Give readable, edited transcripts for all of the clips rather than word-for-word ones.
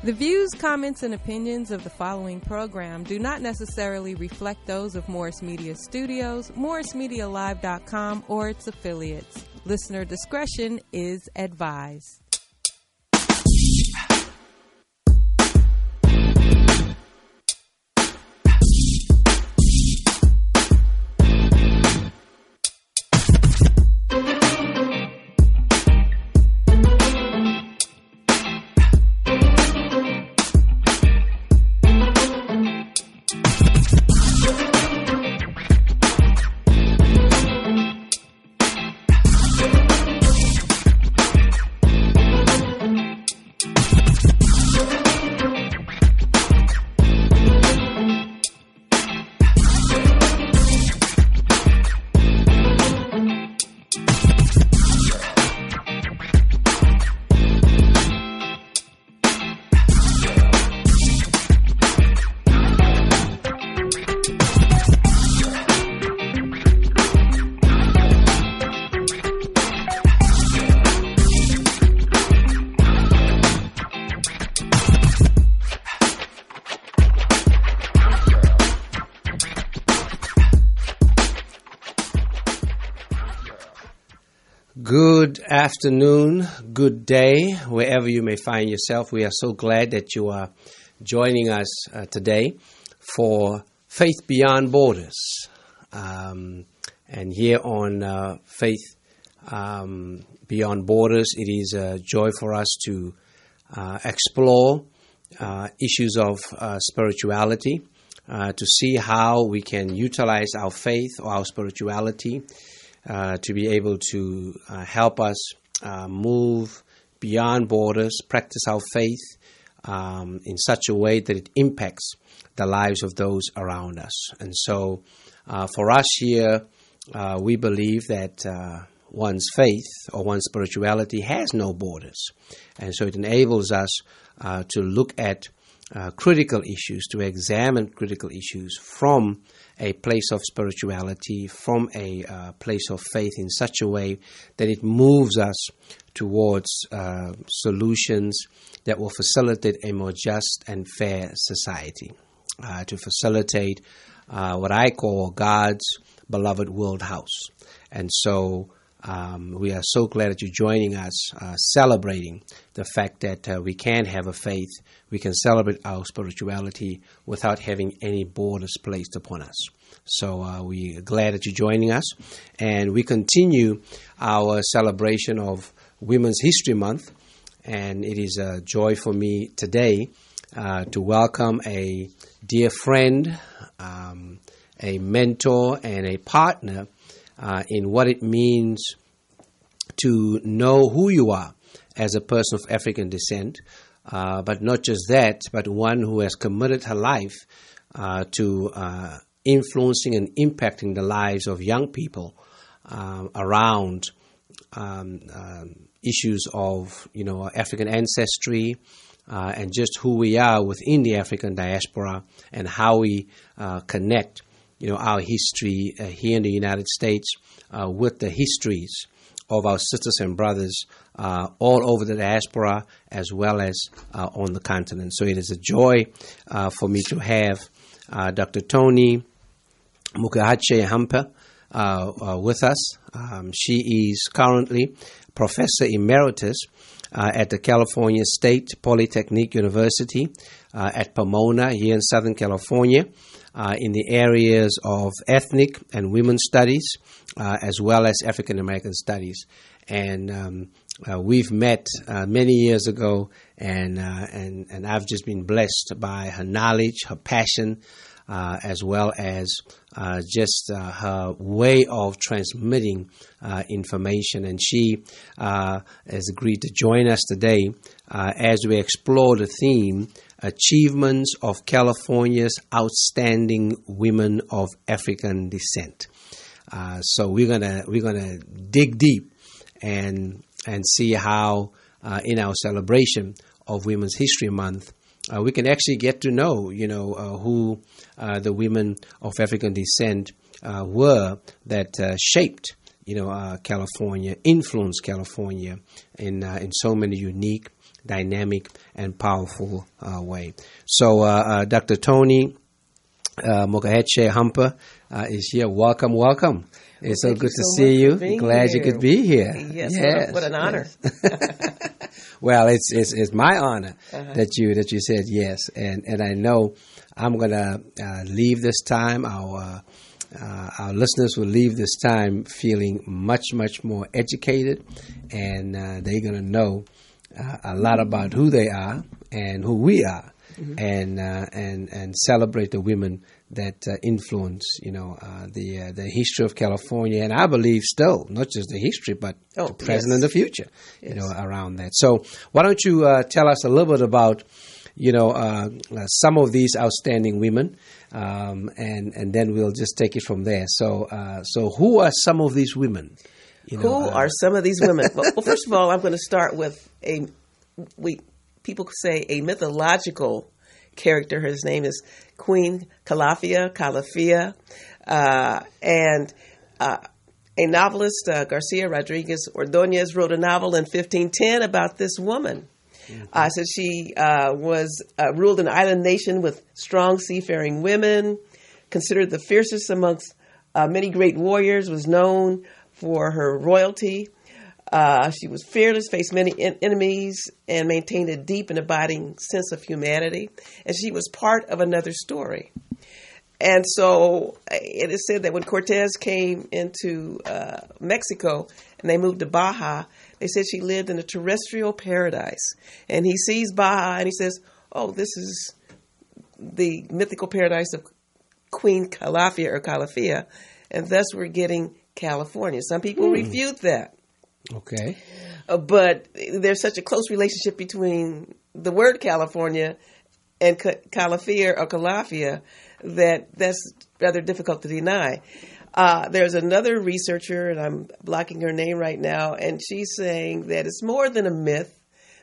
The views, comments, and opinions of the following program do not necessarily reflect those of Morris Media Studios, MorrisMediaLive.com, or its affiliates. Listener discretion is advised. Good afternoon, good day, wherever you may find yourself. We are so glad that you are joining us today for Faith Beyond Borders. And here on Faith Beyond Borders, it is a joy for us to explore issues of spirituality, to see how we can utilize our faith or our spirituality to be able to help us move beyond borders, practice our faith in such a way that it impacts the lives of those around us. And so for us here, we believe that one's faith or one's spirituality has no borders. And so it enables us to look at critical issues, to examine critical issues from a place of spirituality, from a place of faith in such a way that it moves us towards solutions that will facilitate a more just and fair society, to facilitate what I call God's beloved world house. And so we are so glad that you're joining us, celebrating the fact that we can have a faith, we can celebrate our spirituality without having any borders placed upon us. So we are glad that you're joining us, and we continue our celebration of Women's History Month, and it is a joy for me today to welcome a dear friend, a mentor, and a partner in what it means to know who you are as a person of African descent, but not just that, but one who has committed her life to influencing and impacting the lives of young people around issues of, African ancestry and just who we are within the African diaspora and how we connect our history here in the United States with the histories of our sisters and brothers all over the diaspora as well as on the continent. So it is a joy for me to have Dr. Toni Mokjaetji-Humber with us. She is currently Professor Emeritus at the California State Polytechnic University at Pomona here in Southern California, in the areas of ethnic and women's studies, as well as African American studies. And we've met many years ago, and I've just been blessed by her knowledge, her passion, as well as just her way of transmitting information. And she has agreed to join us today as we explore the theme, Achievements of California's Outstanding Women of African Descent. So we're gonna dig deep and see how in our celebration of Women's History Month we can actually get to know, who the women of African descent were that shaped, California, influenced California in so many unique dynamic and powerful way. So Dr. Toni Mokjaetji-Humber is here. Welcome, welcome. It's so good to see you. Glad you could be here. Yes. What an honor. Well, it's my honor that you said yes, and I know I'm gonna leave this time. Our listeners will leave this time feeling much more educated, and they're gonna know a lot about who they are and who we are, and celebrate the women that influence, the history of California, and I believe still not just the history, but the present and the future, around that. So why don't you tell us a little bit about, some of these outstanding women, and then we'll just take it from there. So who are some of these women? Who are some of these women? Well, first of all, I'm going to start with people say a mythological character. His name is Queen Califia, and a novelist, Garcia Rodriguez Ordonez, wrote a novel in 1510 about this woman. Said she was ruled an island nation with strong seafaring women, considered the fiercest amongst many great warriors, was known for her royalty. She was fearless, faced many enemies, and maintained a deep and abiding sense of humanity. And she was part of another story. And so it is said that when Cortez came into Mexico and they moved to Baja, they said she lived in a terrestrial paradise. And he sees Baja and he says, oh, this is the mythical paradise of Queen Califia, and thus we're getting California. Some people refute that. Okay. But there's such a close relationship between the word California and Califia that's rather difficult to deny. There's another researcher, and I'm blocking her name right now, and she's saying that it's more than a myth,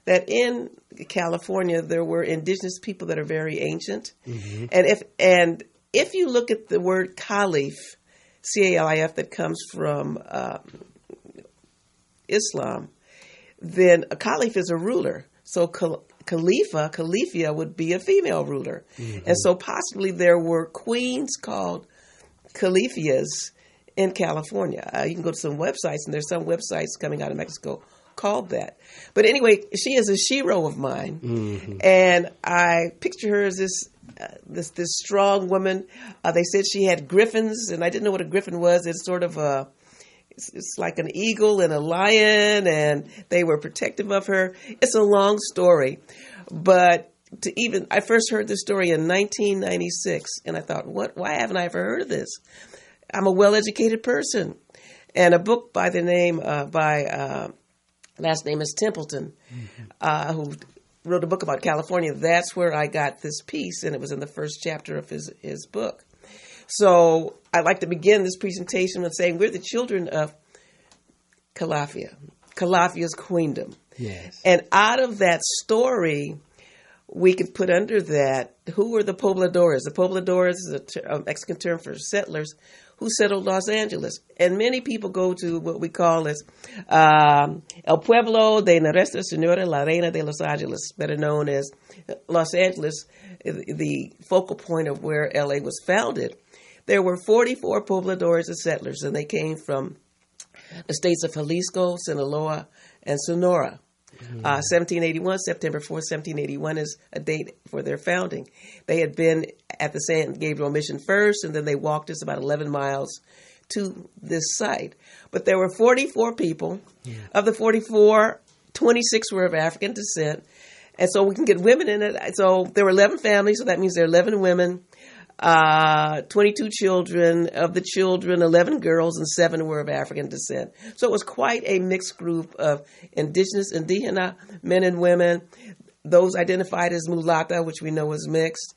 that in California there were indigenous people that are very ancient. And if you look at the word Calif, C-A-L-I-F, that comes from Islam, then a caliph is a ruler. So Califia would be a female ruler. And so possibly there were queens called Califias in California. You can go to some websites, and there's some websites coming out of Mexico called that. But anyway, she is a shero of mine. And I picture her as this strong woman. They said she had griffins, and I didn't know what a griffin was. It's sort of it's like an eagle and a lion, and they were protective of her. It's a long story, but I first heard this story in 1996, and I thought, why haven't I ever heard of this? I'm a well-educated person, and a book by the name last name is Templeton, who wrote a book about California. That's where I got this piece, and it was in the first chapter of his book. So I'd like to begin this presentation with saying we're the children of Califia's queendom. Yes. And out of that story, we can put under that, who were the pobladores? The pobladores is a Mexican term for settlers who settled Los Angeles. And many people go to what we call as El Pueblo de Nuestra Señora la Reina de Los Angeles, better known as Los Angeles, the focal point of where LA was founded. There were 44 pobladores and settlers, and they came from the states of Jalisco, Sinaloa, and Sonora. 1781, September 4th, 1781 is a date for their founding. They had been at the San Gabriel Mission first, and then they walked us about 11 miles to this site. But there were 44 people. Of the 44, 26 were of African descent. And so we can get women in it. So there were 11 families, so that means there are 11 women. 22 children. Of the children, 11 girls, and 7 were of African descent. So it was quite a mixed group of indígena men and women. Those identified as mulata, which we know is mixed.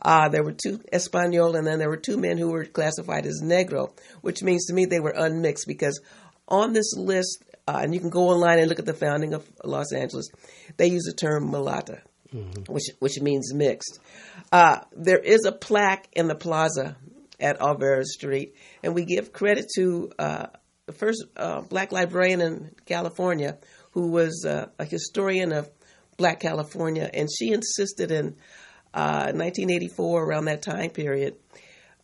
There were 2 Espanol, and then there were 2 men who were classified as negro, which means to me they were unmixed, because on this list, and you can go online and look at the founding of Los Angeles, they use the term mulata. Which means mixed. There is a plaque in the plaza at Alvarez Street, and we give credit to the first black librarian in California, who was a historian of Black California, and she insisted in 1984, around that time period,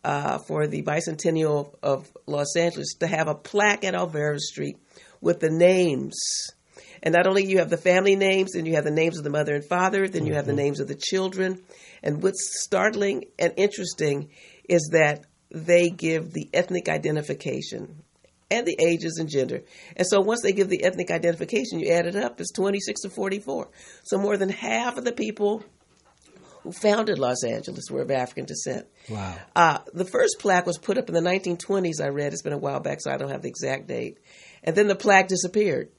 for the bicentennial of Los Angeles, to have a plaque at Alvera Street with the names. And not only you have the family names, and you have the names of the mother and father, then you have the names of the children. And what's startling and interesting is that they give the ethnic identification and the ages and gender. And so once they give the ethnic identification, you add it up, it's 26 to 44. So more than half of the people who founded Los Angeles were of African descent. Wow. The first plaque was put up in the 1920s, I read. It's been a while back, so I don't have the exact date. And then the plaque disappeared.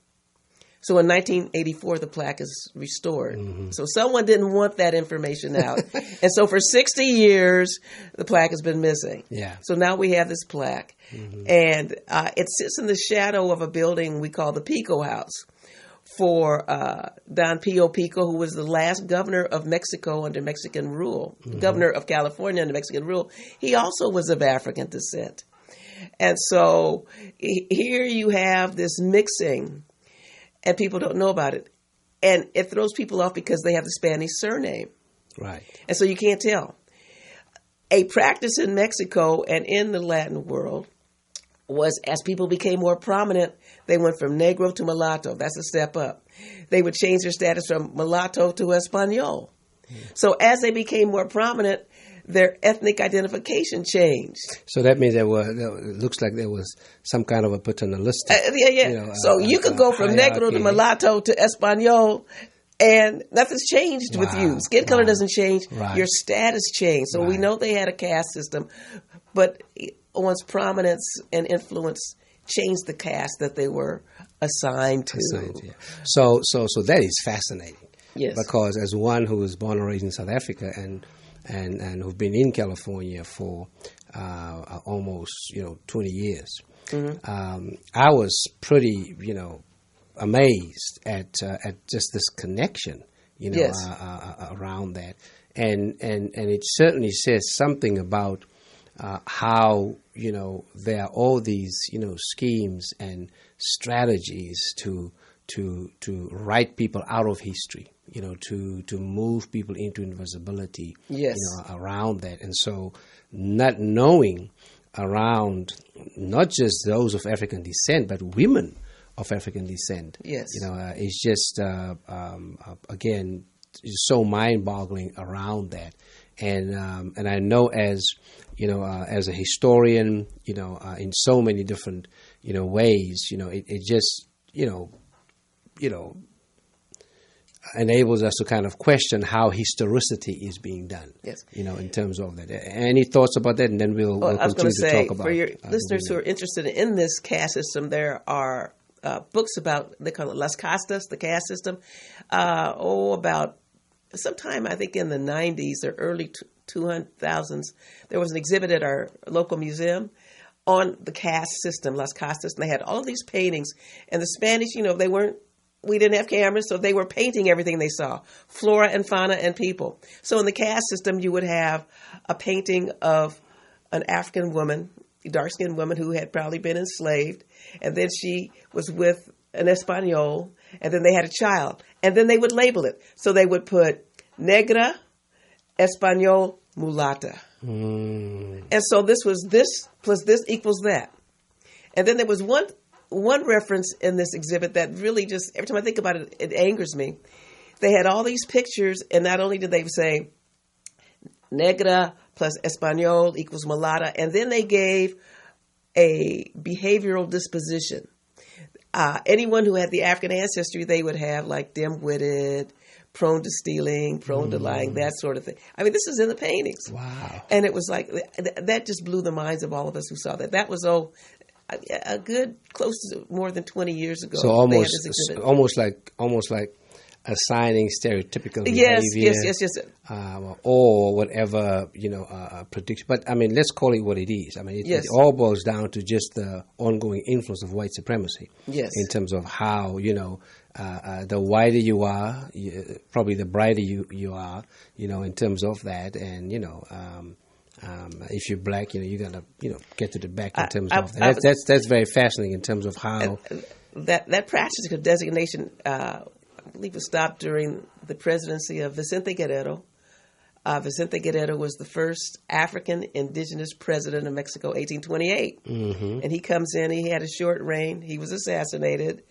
So in 1984, the plaque is restored. Mm-hmm. So someone didn't want that information out. And so for 60 years, the plaque has been missing. Yeah. So now we have this plaque. Mm-hmm. And it sits in the shadow of a building we call the Pico House for Don Pio Pico, who was the last governor of Mexico under Mexican rule, governor of California under Mexican rule. He also was of African descent. And so here you have this mixing, and people don't know about it. And it throws people off because they have the Spanish surname. Right. And so you can't tell. A practice in Mexico and in the Latin world was, as people became more prominent, they went from negro to mulatto. That's a step up. They would change their status from mulatto to Espanol. So as they became more prominent, their ethnic identification changed. So that means it looks like there was some kind of a paternalistic. Yeah. So you could go from negro to mulatto to Espanol, and nothing's changed with you. Skin color doesn't change. Right. Your status changed. So we know they had a caste system, but one's prominence and influence changed the caste that they were assigned to. So that is fascinating. Yes. Because as one who was born and raised in South Africa and who've been in California for almost 20 years, I was pretty amazed at just this connection around that, and it certainly says something about how there are all these schemes and strategies to write people out of history, to move people into invisibility, around that. And so not knowing around not just those of African descent, but women of African descent, is just, again, so mind-boggling around that. And I know as a historian, in so many different, ways, it just, enables us to kind of question how historicity is being done. Yes. In terms of that. Any thoughts about that? And then we'll continue to talk about. For your listeners who are interested in this caste system, there are books about, they call it Las Castas, the caste system. About sometime I think in the 90s or early 2000s, there was an exhibit at our local museum on the caste system, Las Castas, and they had all of these paintings. And the Spanish, we didn't have cameras, so they were painting everything they saw, flora and fauna and people. So in the caste system, you would have a painting of an African woman, a dark-skinned woman who had probably been enslaved, and then she was with an Espanol, and then they had a child, and then they would label it. So they would put negra, Espanol, mulata. And so this was this plus this equals that. And then there was one reference in this exhibit that really just, every time I think about it, it angers me. They had all these pictures, and not only did they say negra plus Espanol equals mulata, and then they gave a behavioral disposition. Anyone who had the African ancestry, they would have like dim-witted, prone to stealing, prone to lying, that sort of thing. I mean, this is in the paintings. Wow. And it was like, that just blew the minds of all of us who saw that. That was a good, close to more than 20 years ago. So almost like assigning stereotypical behavior. Yes. Or whatever, prediction. But I mean, let's call it what it is. I mean, it all boils down to just the ongoing influence of white supremacy. Yes. In terms of how, the whiter you are, probably the brighter you are, in terms of that. And, if you're black, you're going to, get to the back in terms of that. That's very fascinating in terms of how. That practice of designation, believe it was stopped during the presidency of Vicente Guerrero. Vicente Guerrero was the first African indigenous president of Mexico, 1828. Mm-hmm. And he comes in, he had a short reign. He was assassinated,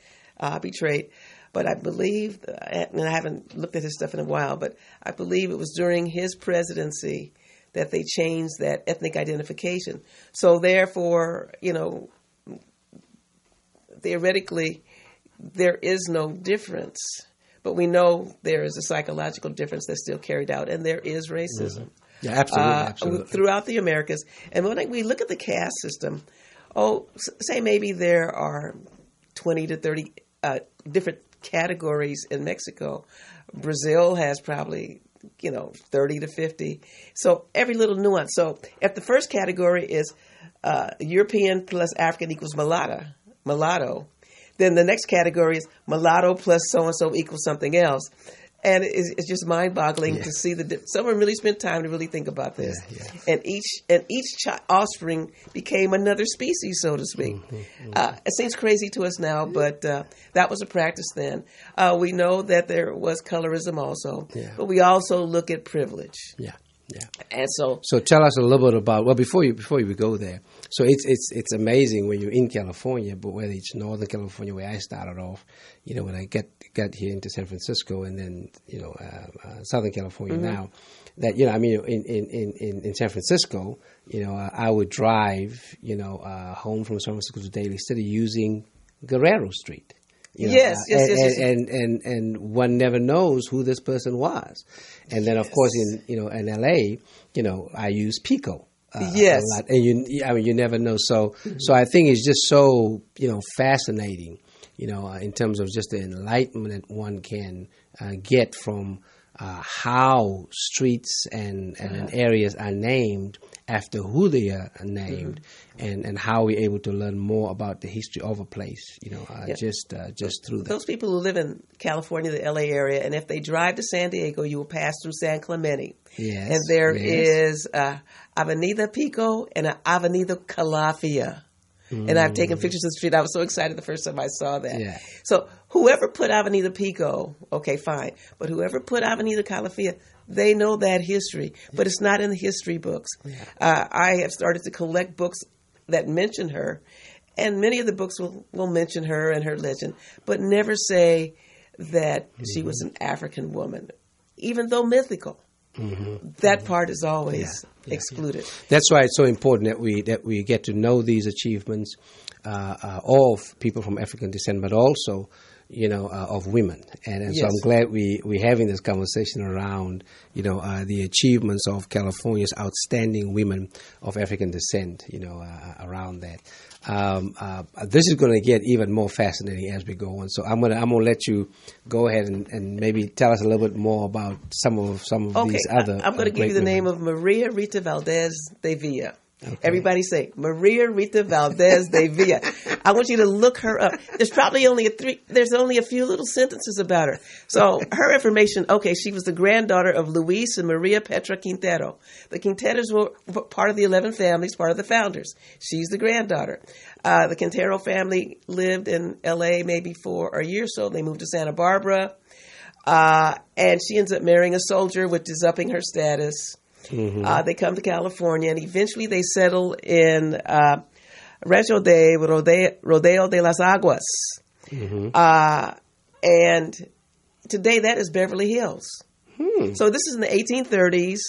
betrayed. But I believe, and I haven't looked at his stuff in a while, but I believe it was during his presidency that they changed that ethnic identification. So therefore, theoretically, there is no difference. But we know there is a psychological difference that's still carried out, and there is racism. Mm-hmm. Yeah, absolutely. Throughout the Americas. And when we look at the caste system, say maybe there are 20 to 30 different categories in Mexico. Brazil has probably 30 to 50. So every little nuance. So if the first category is European plus African equals mulatto, then the next category is mulatto plus so-and-so equals something else. And it's just mind-boggling to see someone really spent time to really think about this. Yeah. And each offspring became another species, so to speak. Mm-hmm. It seems crazy to us now, but that was a practice then. We know that there was colorism also, but we also look at privilege. Yeah. Yeah. And so tell us a little bit about, before you go there. So it's amazing when you're in California, but whether it's Northern California where I started off, when I got here into San Francisco, and then Southern California now, that in San Francisco, I would drive home from San Francisco to Daly City using Guerrero Street. Yes. And one never knows who this person was. And then, of course, in LA, I use Pico. A lot. And you never know. So I think it's just so, fascinating, in terms of just the enlightenment one can get from how streets and areas are named after who they are named, and how we're able to learn more about the history of a place, just through that. Those people who live in California, the LA area, and if they drive to San Diego, you will pass through San Clemente. Yes. And there is Avenida Pico and Avenida Calafia. And I've taken pictures of the street. I was so excited the first time I saw that. Yeah. So whoever put Avenida Pico, okay, fine. But whoever put Avenida Calafia, they know that history. But it's not in the history books. Yeah. I have started to collect books that mention her. And many of the books will mention her and her legend, but never say that she was an African woman, even though mythical. That part is always excluded. That's why it's so important that we get to know these achievements of people from African descent, but also of women. And so I'm glad we're having this conversation around the achievements of California's outstanding women of African descent. Around that. This is going to get even more fascinating as we go on. So I'm gonna let you go ahead and maybe tell us a little bit more about some of these other. I'm going to give you the name of Maria Rita Valdez de Villa. Okay. Everybody say Maria Rita Valdez de Villa. I want you to look her up. There's probably only a few little sentences about her. So her information, she was the granddaughter of Luis and Maria Petra Quintero. The Quinteros were part of the 11 families, part of the founders. She's the granddaughter. The Quintero family lived in L.A. maybe for a year or so. They moved to Santa Barbara. And she ends up marrying a soldier, which is upping her status. They come to California, and eventually they settle in Rancho de Rodeo de las Aguas. And today that is Beverly Hills. So this is in the 1830s.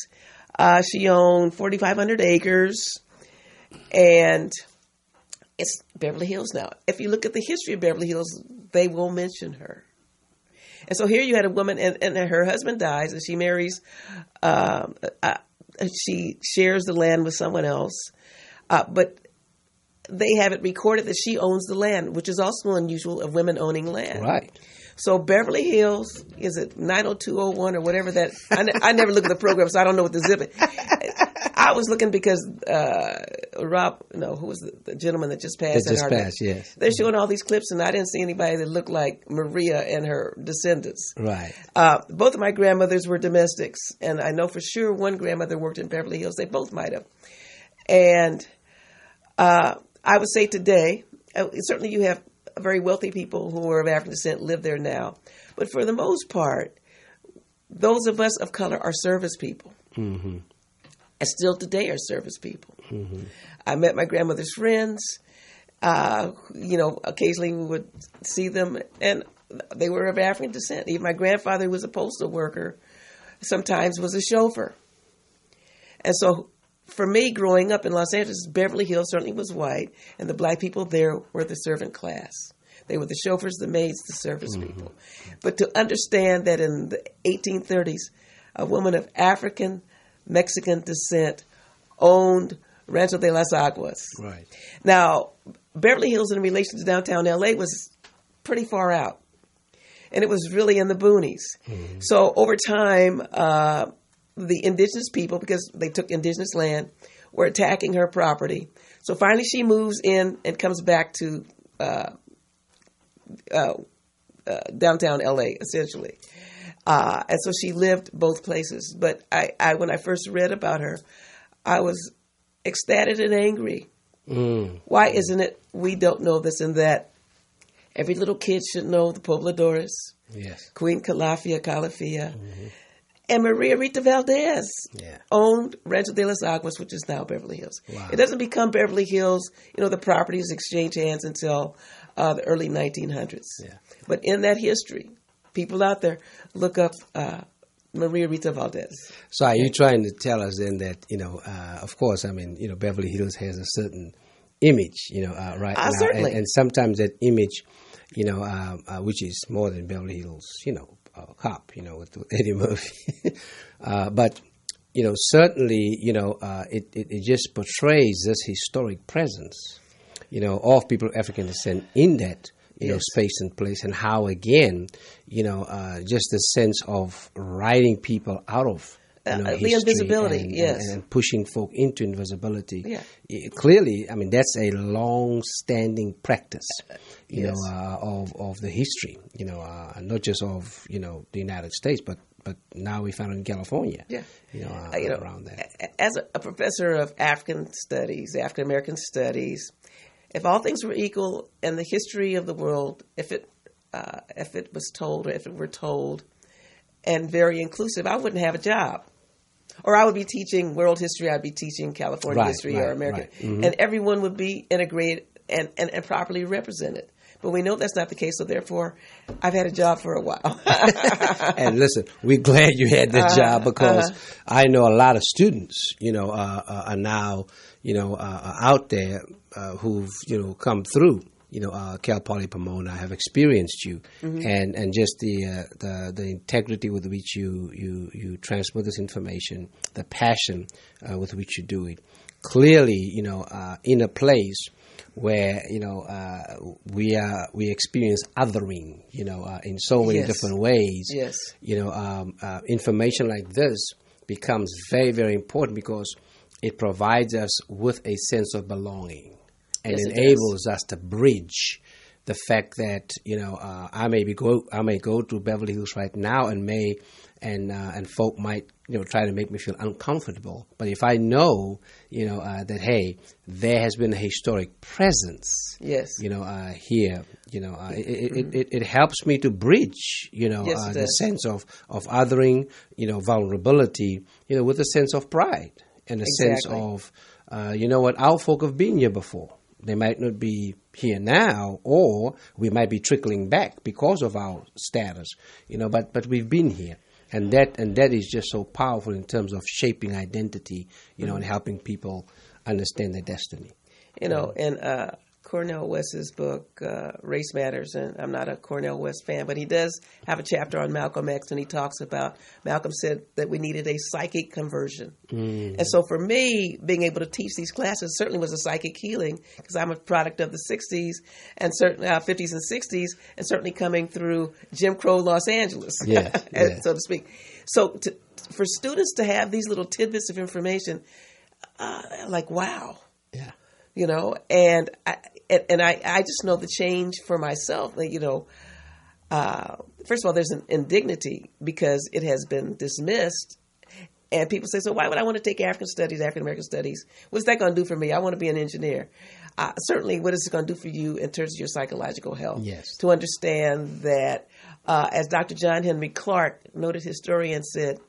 She owned 4,500 acres, and it's Beverly Hills now. If you look at the history of Beverly Hills, they will mention her. And so here you had a woman, and her husband dies, and she marries, she shares the land with someone else. But they have it recorded that she owns the land, which is also unusual of women owning land. Right. So Beverly Hills, is it 90201 or whatever that? I never look at the program, so I don't know what the zip is. I was looking because who was the gentleman that just passed? Yes. They're showing all these clips, and I didn't see anybody that looked like Maria and her descendants. Right. Both of my grandmothers were domestics, and I know for sure one grandmother worked in Beverly Hills. They both might have. And I would say today, certainly you have very wealthy people who are of African descent live there now. But for the most part, those of us of color are service people. Mm-hmm. And still today are service people. Mm-hmm. I met my grandmother's friends. Occasionally we would see them, and they were of African descent. Even my grandfather was a postal worker, sometimes was a chauffeur. And so for me, growing up in Los Angeles, Beverly Hills certainly was white, and the black people there were the servant class. They were the chauffeurs, the maids, the service people. But to understand that in the 1830s, a woman of African Mexican descent owned Rancho de las Aguas. Right. Now, Beverly Hills in relation to downtown LA was pretty far out. And it was really in the boonies. Mm-hmm. So over time, the indigenous people, because they took indigenous land, were attacking her property. So finally she moves in and comes back to downtown LA, essentially. And so she lived both places. But I when I first read about her, I was ecstatic and angry. Mm. Why isn't it we don't know this and that? Every little kid should know the pobladores, yes, Queen Calafia, mm-hmm. And Maria Rita Valdez owned Rancho de las Aguas, which is now Beverly Hills. Wow. It doesn't become Beverly Hills, the properties exchange hands until the early 1900s. Yeah. But in that history, people out there, look up Maria Rita Valdez. So are you trying to tell us then that, of course, Beverly Hills has a certain image, right now. Certainly. And sometimes that image, which is more than Beverly Hills, cop, with Eddie Murphy. But, certainly, it just portrays this historic presence, of people of African descent in that, space and place, and how, again, just the sense of writing people out of the invisibility, and pushing folk into invisibility. Yeah. Clearly, that's a long-standing practice, of the history, not just of, the United States, but now we found it in California, around that. As a professor of African studies, African American studies, if all things were equal and the history of the world, if it was told, or if it were told, and very inclusive, I wouldn't have a job. Or I would be teaching world history, I'd be teaching California history or American. Right. Mm-hmm. And everyone would be integrated and properly represented. But we know that's not the case, so therefore, I've had a job for a while. And listen, we're glad you had that job, because I know a lot of students, are now, out there who've, come through. Cal Poly Pomona, have experienced you, mm-hmm. and just the integrity with which you transmit this information, the passion with which you do it. Clearly, in a place where we experience othering, in so many different ways. Yes. Information like this becomes very, very important, because it provides us with a sense of belonging. And enables us to bridge the fact that I may go to Beverly Hills right now and folk might try to make me feel uncomfortable. But if I know that hey, there has been a historic presence here, it helps me to bridge the sense of othering, vulnerability, with a sense of pride and a sense of our folk have been here before. They might not be here now, or we might be trickling back because of our status, but we've been here. And that is just so powerful in terms of shaping identity, and helping people understand their destiny. And Cornel West's book, Race Matters, and I'm not a Cornel West fan, but he does have a chapter on Malcolm X, and he talks about, Malcolm said that we needed a psychic conversion. Mm. And so for me, being able to teach these classes certainly was a psychic healing, because I'm a product of the 60s and certainly 50s and 60s, and certainly coming through Jim Crow Los Angeles, so to speak. So for students to have these little tidbits of information, like, wow. Yeah. And I just know the change for myself. First of all, there's an indignity because it has been dismissed, And people say, so why would I want to take African studies, African American studies? What's that going to do for me? I want to be an engineer. Certainly, what is it going to do for you in terms of your psychological health? Yes. To understand that, as Dr. John Henry Clark, noted historian, said,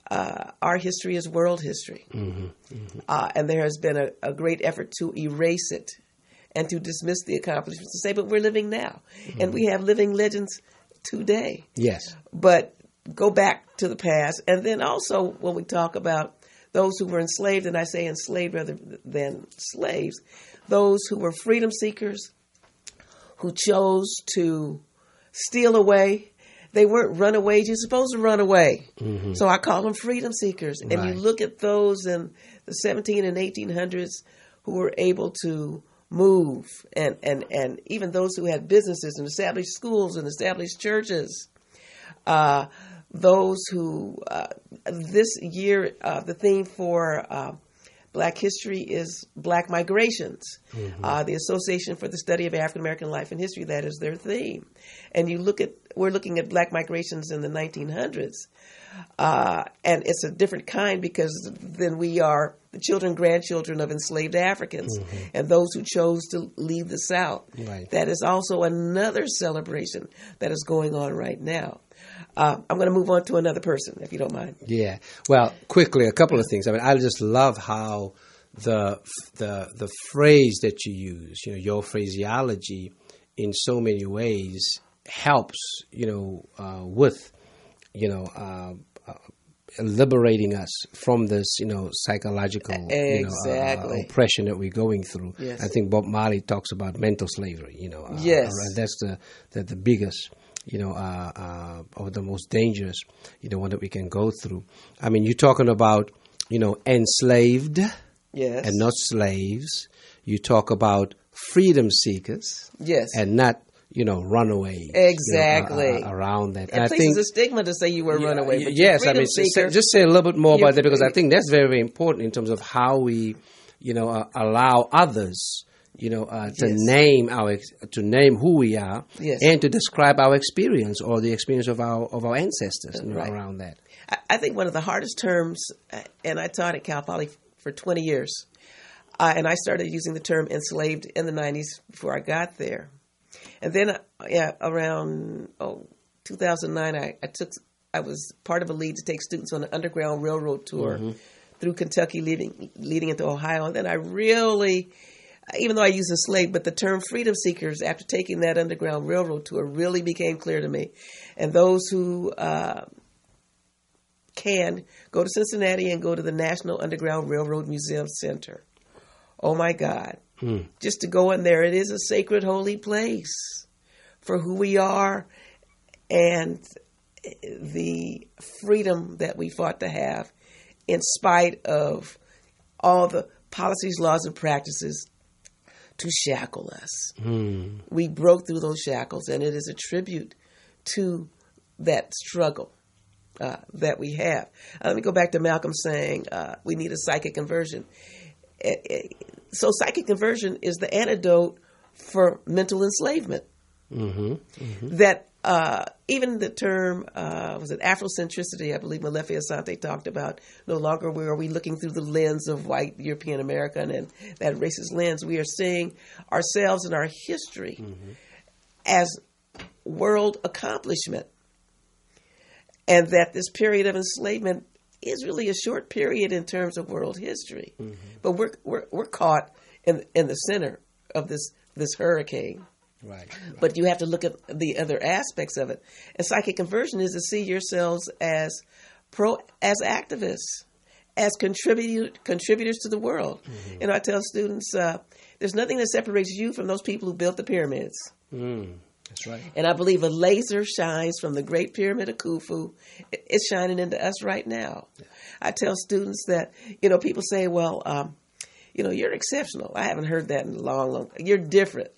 our history is world history. Mm-hmm. Mm-hmm. And there has been a great effort to erase it and to dismiss the accomplishments, to say, but we're living now. Mm-hmm. And we have living legends today. Yes. But go back to the past. And then also when we talk about those who were enslaved, and I say enslaved rather than slaves, those who were freedom seekers, who chose to steal away. They weren't runaways. You're supposed to run away. Mm-hmm. So I call them freedom seekers. And you look at those in the 17 and 1800s who were able to move, and even those who had businesses and established schools and established churches. Those who, this year, the theme for Black History is Black Migrations. Mm-hmm. The Association for the Study of African American Life and History, that is their theme. And we're looking at Black migrations in the 1900s. And it's a different kind because then we are the children, grandchildren of enslaved Africans, mm-hmm. and those who chose to leave the South. Right. That is also another celebration that is going on right now. I'm going to move on to another person, if you don't mind. Yeah. Well, quickly, a couple of things. I mean, I just love how the phrase that you use, your phraseology, in so many ways helps, with, liberating us from this, psychological oppression that we're going through. Yes. I think Bob Marley talks about mental slavery. Yes, that's the biggest. Or the most dangerous, one that we can go through. I mean, you're talking about, enslaved, yes, and not slaves. You talk about freedom seekers, yes, and not, runaways. Exactly. Around that. And I think it's a stigma to say you were a runaway. But yes, I mean, just say a little bit more about that, because I think that's very, very important in terms of how we, allow others. To name who we are, yes, and to describe our experience or the experience of our ancestors around that. I think one of the hardest terms, and I taught at Cal Poly for 20 years, and I started using the term enslaved in the 90s before I got there. And then around 2009, I was part of a lead to take students on an Underground Railroad tour, mm-hmm. through Kentucky, leading into Ohio. And then I really, even though I use enslaved, but the term freedom seekers, after taking that Underground Railroad tour, really became clear to me. And those who can go to Cincinnati and go to the National Underground Railroad Museum Center. Oh my God. Just to go in there, it is a sacred, holy place for who we are and the freedom that we fought to have in spite of all the policies, laws, and practices to shackle us. We broke through those shackles, and it is a tribute to that struggle that we have. Let me go back to Malcolm saying we need a psychic conversion. So psychic conversion is the antidote for mental enslavement. Mm-hmm. Mm-hmm. That even the term, was it Afrocentricity, I believe Malefi Asante talked about, no longer are we looking through the lens of white European American and that racist lens. We are seeing ourselves and our history, mm-hmm. as world accomplishment. And that this period of enslavement is really a short period in terms of world history. Mm-hmm. But we're caught in the center of this hurricane. Right. But you have to look at the other aspects of it. And psychic conversion is to see yourselves as activists, as contributors to the world. Mm-hmm. I tell students, there's nothing that separates you from those people who built the pyramids. That's right. And I believe a laser shines from the Great Pyramid of Khufu. It's shining into us right now. Yeah. I tell students that, people say, well, you're exceptional. I haven't heard that in a long. You're different.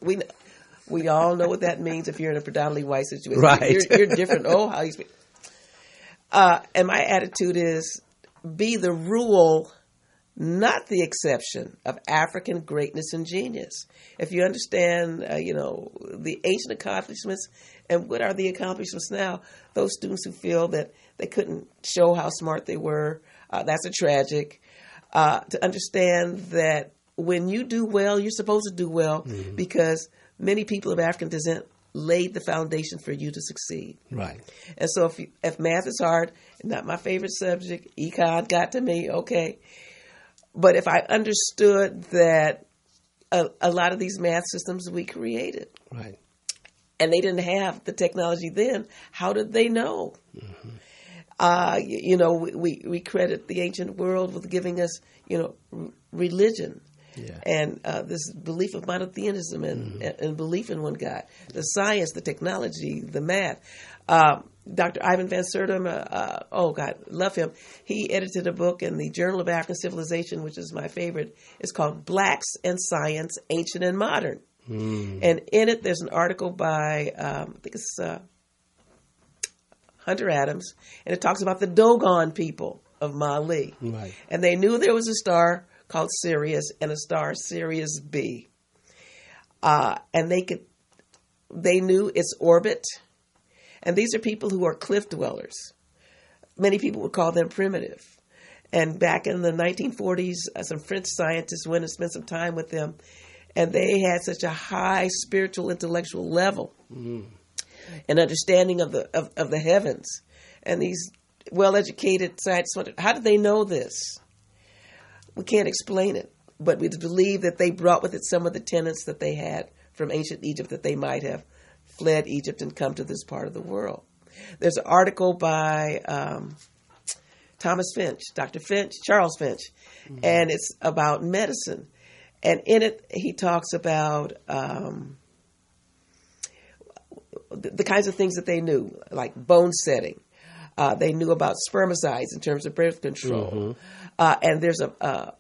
We all know what that means if you're in a predominantly white situation. Right. You're different. Oh, how you speak. And my attitude is be the rule, not the exception of African greatness and genius. If you understand, the ancient accomplishments and what are the accomplishments now, those students who feel that they couldn't show how smart they were, that's a tragic. To understand that when you do well, you're supposed to do well because many people of African descent laid the foundation for you to succeed. Right. And so if math is hard, not my favorite subject, econ got to me, okay. But if I understood that a lot of these math systems we created, right, and they didn't have the technology then, how did they know? We credit the ancient world with giving us, religion. Yeah. And this belief of monotheism and belief in one God, the science, the technology, the math. Dr. Ivan Van Sertima, love him. He edited a book in the Journal of African Civilization, which is my favorite. It's called Blacks and Science, Ancient and Modern. And in it, there's an article by, I think it's Hunter Adams, and it talks about the Dogon people of Mali. Right. And they knew there was a star called Sirius and a star Sirius B. And they knew its orbit. And these are people who are cliff dwellers. Many people would call them primitive. And back in the 1940s, some French scientists went and spent some time with them. And they had such a high spiritual, intellectual level and understanding of the heavens. And these well-educated scientists wondered, how did they know this? We can't explain it, but we believe that they brought with it some of the tenets that they had from ancient Egypt, that they might have fled Egypt and come to this part of the world. There's an article by Thomas Finch, Dr. Finch, Charles Finch, and it's about medicine. And in it, he talks about the kinds of things that they knew, like bone setting. They knew about spermicides in terms of birth control. And there's a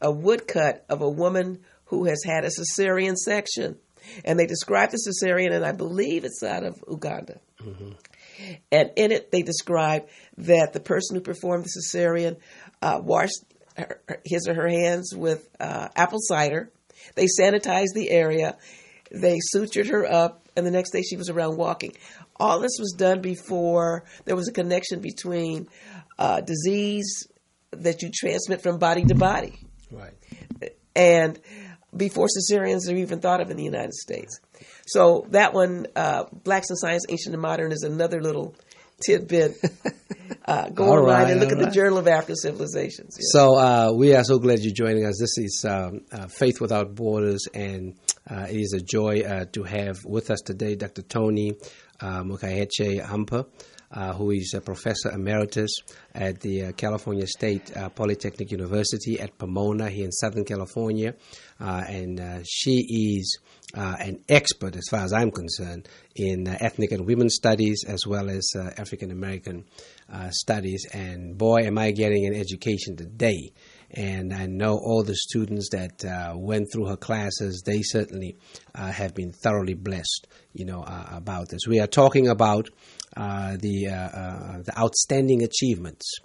woodcut of a woman who has had a cesarean section. And they describe the cesarean, and I believe it's out of Uganda. And in it, they describe that the person who performed the cesarean washed his or her hands with apple cider. They sanitized the area. They sutured her up, and the next day she was around walking. All this was done before there was a connection between disease that you transmit from body to body. Right. And before cesareans are even thought of in the United States. So that one, Blacks in Science, Ancient and Modern, is another little tidbit. Go online and look at the Journal of African Civilizations. Yeah. So we are so glad you're joining us. This is Faith Without Borders, and it is a joy to have with us today Dr. Toni Mokjaetji-Humber, who is a professor emeritus at the California State Polytechnic University at Pomona here in Southern California. And she is an expert, as far as I'm concerned, in ethnic and women's studies as well as African American studies. And boy, am I getting an education today. And I know all the students that went through her classes, they certainly have been thoroughly blessed, about this. We are talking about the outstanding achievements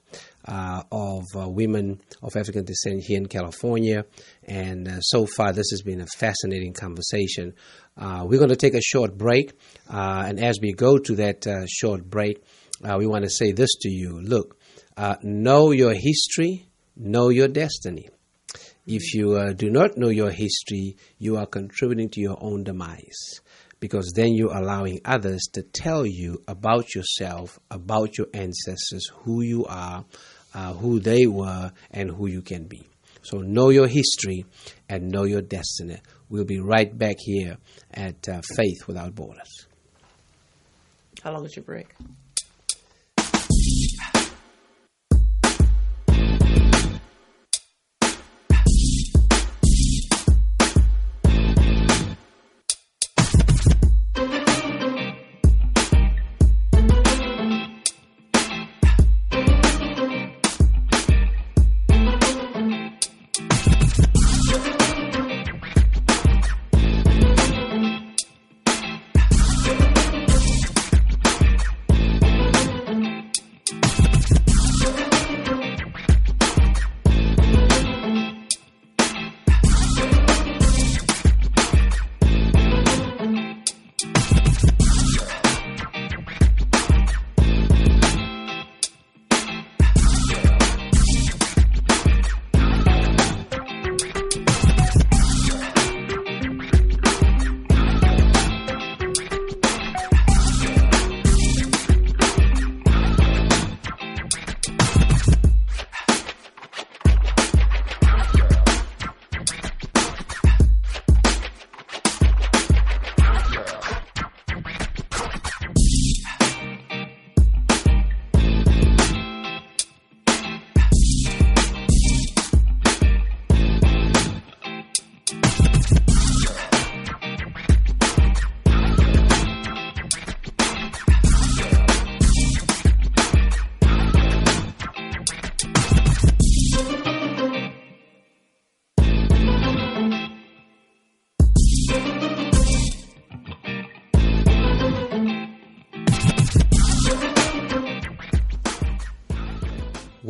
of women of African descent here in California. And so far, this has been a fascinating conversation. We're going to take a short break. And as we go to that short break, we want to say this to you. Look, know your history. Know your destiny. If you do not know your history, you are contributing to your own demise, because then you're allowing others to tell you about yourself, about your ancestors, who you are, who they were, and who you can be. So know your history and know your destiny. We'll be right back here at Faith Without Borders. How long is your break?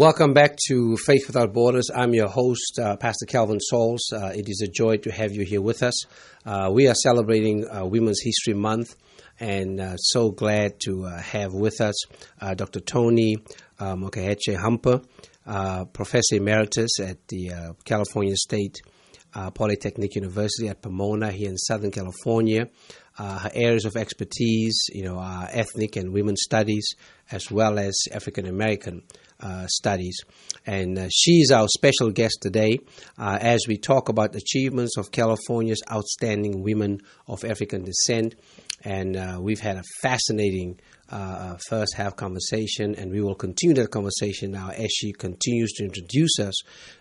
Welcome back to Faith Without Borders. I'm your host, Pastor Kelvin Sauls. It is a joy to have you here with us. We are celebrating Women's History Month, and so glad to have with us Dr. Toni Mokjaetji-Humber, Professor Emeritus at the California State Polytechnic University at Pomona here in Southern California. Her areas of expertise, are ethnic and women's studies, as well as African American studies. And she's our special guest today as we talk about achievements of California's outstanding women of African descent. And we've had a fascinating first half conversation, and we will continue that conversation now as she continues to introduce us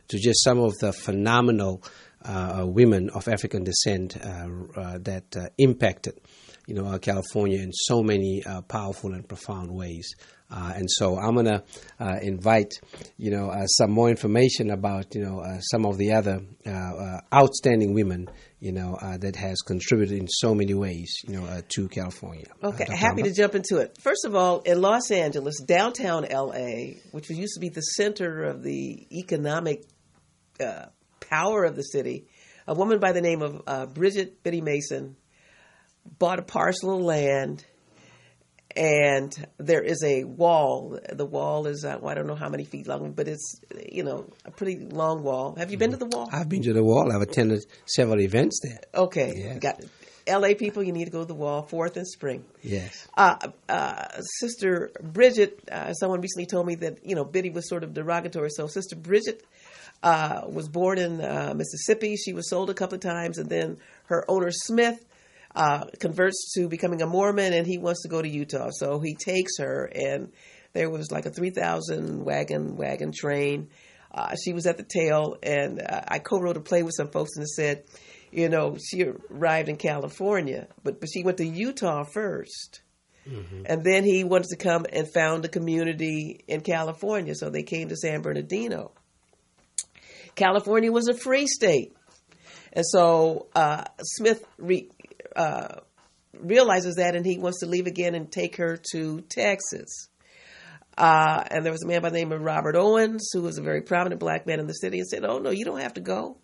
to just some of the phenomenal women of African descent that impacted, California in so many powerful and profound ways. And so I'm going to invite, some more information about, some of the other outstanding women, that has contributed in so many ways, to California. Okay, happy to jump into it. First of all, in Los Angeles, downtown LA, which used to be the center of the economic power of the city, a woman by the name of Bridget Biddy Mason bought a parcel of land, and there is a wall. The wall is, I don't know how many feet long, but it's, a pretty long wall. Have you been to the wall? I've been to the wall. I've attended several events there. Okay. Yes. Got it. LA people, you need to go to the wall, 4th and Spring. Yes. Sister Bridget, someone recently told me that, Biddy was sort of derogatory. So Sister Bridget was born in Mississippi. She was sold a couple of times, and then her owner, Smith, converts to becoming a Mormon, and he wants to go to Utah. So he takes her, and there was like a 3,000 wagon train. She was at the tail, and I co-wrote a play with some folks, and it said, she arrived in California, but she went to Utah first. Mm-hmm. And then he wanted to come and found a community in California, so they came to San Bernardino. California was a free state. And so Smith realizes that, and he wants to leave again and take her to Texas. And there was a man by the name of Robert Owens, who was a very prominent black man in the city, and said, "Oh, no, you don't have to go.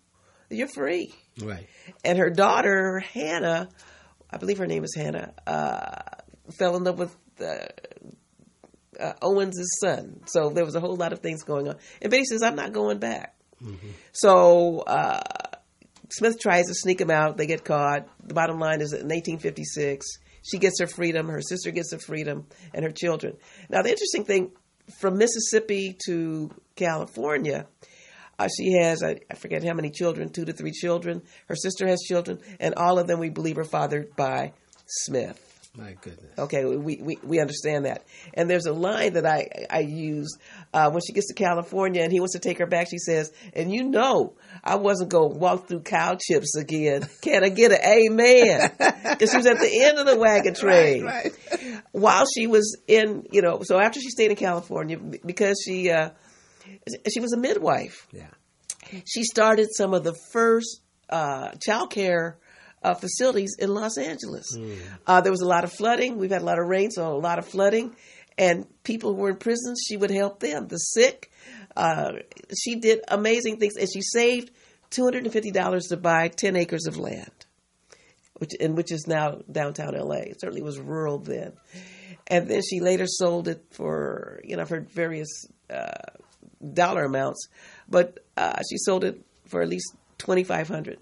You're free." Right. And her daughter, Hannah, I believe her name is Hannah, fell in love with Owens' son. So there was a whole lot of things going on. And Betty says, "I'm not going back." Mm-hmm. So Smith tries to sneak him out. They get caught. The bottom line is that in 1856, she gets her freedom, her sister gets her freedom, and her children. Now, the interesting thing, from Mississippi to California, she has, I forget how many children, 2 to 3 children. Her sister has children, and all of them, we believe, are fathered by Smith. My goodness. Okay, we understand that. And there's a line that I use when she gets to California and he wants to take her back. She says, "And I wasn't going to walk through cow chips again. Can I get an amen?" Because she was at the end of the wagon train. Right. While she was in, so after she stayed in California, because she was a midwife. Yeah. She started some of the first child care facilities in Los Angeles. There was a lot of flooding. We've had a lot of rain, so a lot of flooding. And people who were in prison, she would help them. The sick. She did amazing things. And she saved $250 to buy 10 acres of land, which is now downtown LA. It certainly was rural then. And then she later sold it for, for various dollar amounts. But she sold it for at least $2,500.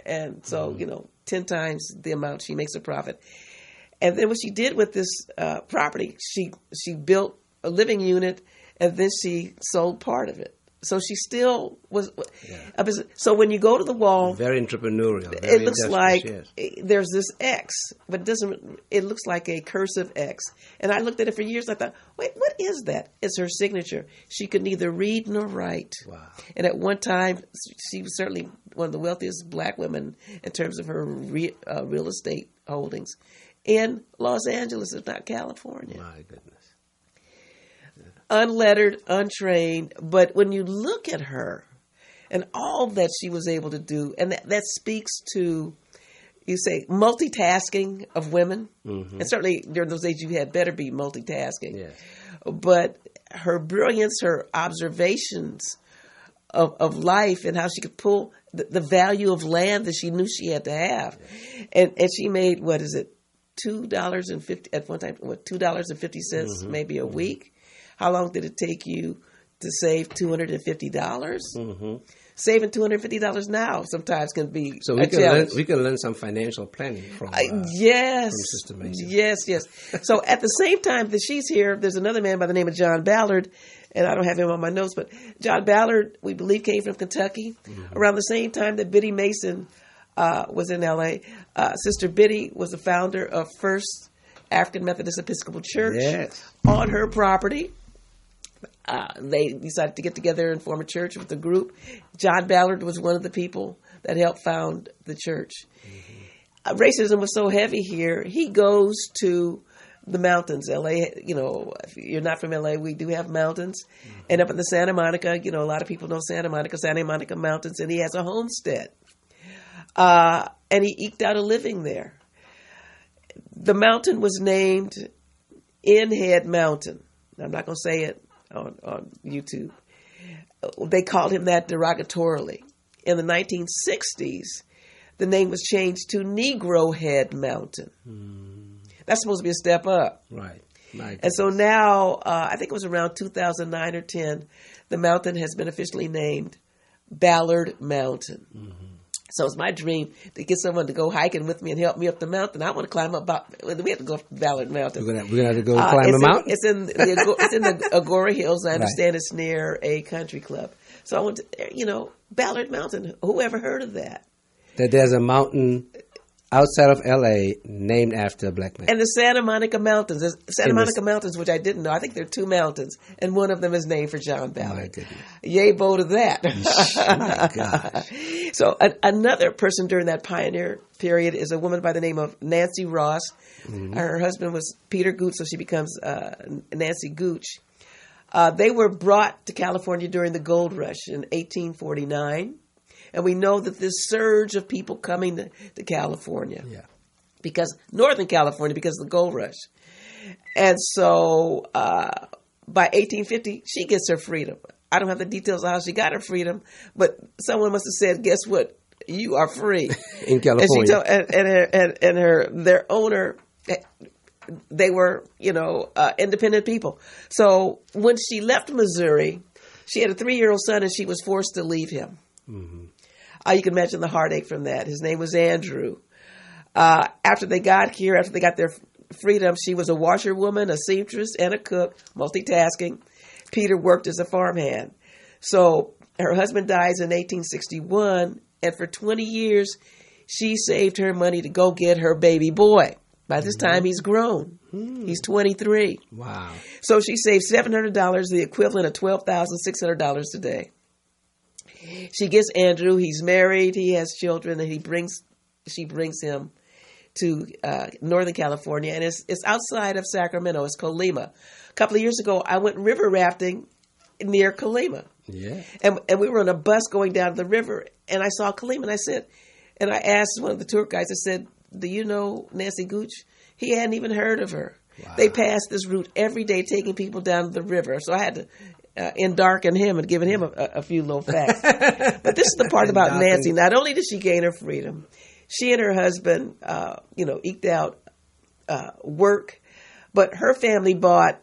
And so, 10 times the amount she makes a profit. And then what she did with this property, she built a living unit, and then she sold part of it. So she still was. Yeah. So when you go to the wall, very entrepreneurial. It looks like there's this X, but it doesn't. It looks like a cursive X. And I looked at it for years. I thought, wait, what is that? It's her signature. She could neither read nor write. Wow. And at one time, she was certainly one of the wealthiest black women in terms of her real estate holdings in Los Angeles, if not California. My goodness. Unlettered, untrained, but when you look at her and all that she was able to do, and that speaks to, you say multitasking of women, and certainly during those days you had better be multitasking. Yes. But her brilliance, her observations of life, and how she could pull the value of land that she knew she had to have, and she made $2.50 at one time, $2.50 maybe a week. How long did it take you to save $250? Saving $250 now sometimes can be so a challenge. we can learn some financial planning from yes, from Sister Mason. yes. So at the same time that she's here, there's another man by the name of John Ballard, and I don't have him on my notes, but John Ballard, we believe, came from Kentucky around the same time that Biddy Mason was in L.A. Sister Biddy was the founder of First African Methodist Episcopal Church on her property. They decided to get together and form a church with the group. John Ballard was one of the people that helped found the church. Racism was so heavy here. He goes to the mountains. LA, if you're not from LA, we do have mountains. And up in the Santa Monica, a lot of people know Santa Monica Mountains, and he has a homestead. And he eked out a living there. The mountain was named Inhead Mountain. I'm not going to say it on YouTube. They called him that derogatorily. In the 1960s, the name was changed to Negro Head Mountain. That's supposed to be a step up. Right. And so now, I think it was around 2009 or 10, the mountain has been officially named Ballard Mountain. So it's my dream to get someone to go hiking with me and help me up the mountain. I want to climb up. We have to go up Ballard Mountain. We're gonna have to go climb the mountain. It's in the Agora Hills. I understand it's near a country club. So I want to, Ballard Mountain. Who ever heard of that? That there's a mountain outside of L.A. named after a black man. And the Santa Monica Mountains. Mountains, which I didn't know. I think there are two mountains, and one of them is named for John Ballard. My goodness. Yay, bow to that. My gosh. So another person during that pioneer period is a woman by the name of Nancy Ross. Her husband was Peter Gooch, so she becomes Nancy Gooch. They were brought to California during the gold rush in 1849. And we know that this surge of people coming to California, Northern California, because of the gold rush. And so by 1850, she gets her freedom. I don't have the details of how she got her freedom, but someone must have said, guess what? You are free. In California. And their owner, they were, independent people. So when she left Missouri, she had a 3-year-old son and she was forced to leave him. You can imagine the heartache from that. His name was Andrew. After they got their freedom, she was a washerwoman, a seamstress, and a cook, multitasking. Peter worked as a farmhand. So her husband dies in 1861, and for 20 years, she saved her money to go get her baby boy. By this time, he's grown. He's 23. Wow. So she saved $700, the equivalent of $12,600 today. She gets Andrew. He's married. He has children, and she brings him to Northern California, and it's outside of Sacramento. It's Colima. A couple of years ago, I went river rafting near Colima. Yeah. And we were on a bus going down the river, and I saw Colima, and I asked one of the tour guides, I said, do you know Nancy Gooch? He hadn't even heard of her. Wow. They passed this route every day, taking people down the river. So I had to endarken him and giving him a few little facts. But this is the part about Nancy. Not only did she gain her freedom, she and her husband, eked out work, but her family bought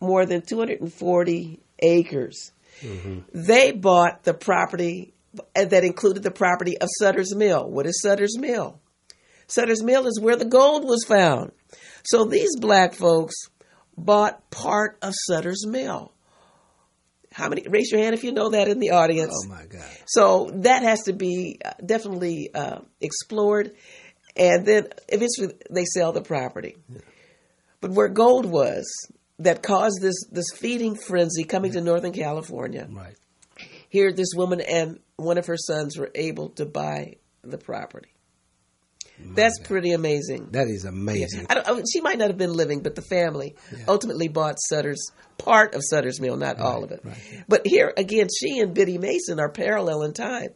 more than 240 acres. They bought the property that included the property of Sutter's Mill. What is Sutter's Mill? Sutter's Mill is where the gold was found. So these black folks bought part of Sutter's Mill. How many? Raise your hand if you know that in the audience. Oh, my God. So that has to be definitely explored. And then eventually they sell the property. Yeah. But where gold was, that caused this feeding frenzy coming to Northern California. Right. Here, this woman and one of her sons were able to buy the property. That's pretty amazing. That is amazing. Yeah. She might not have been living, but the family ultimately bought part of Sutter's Mill, not all of it. Right. But here, again, she and Biddy Mason are parallel in time.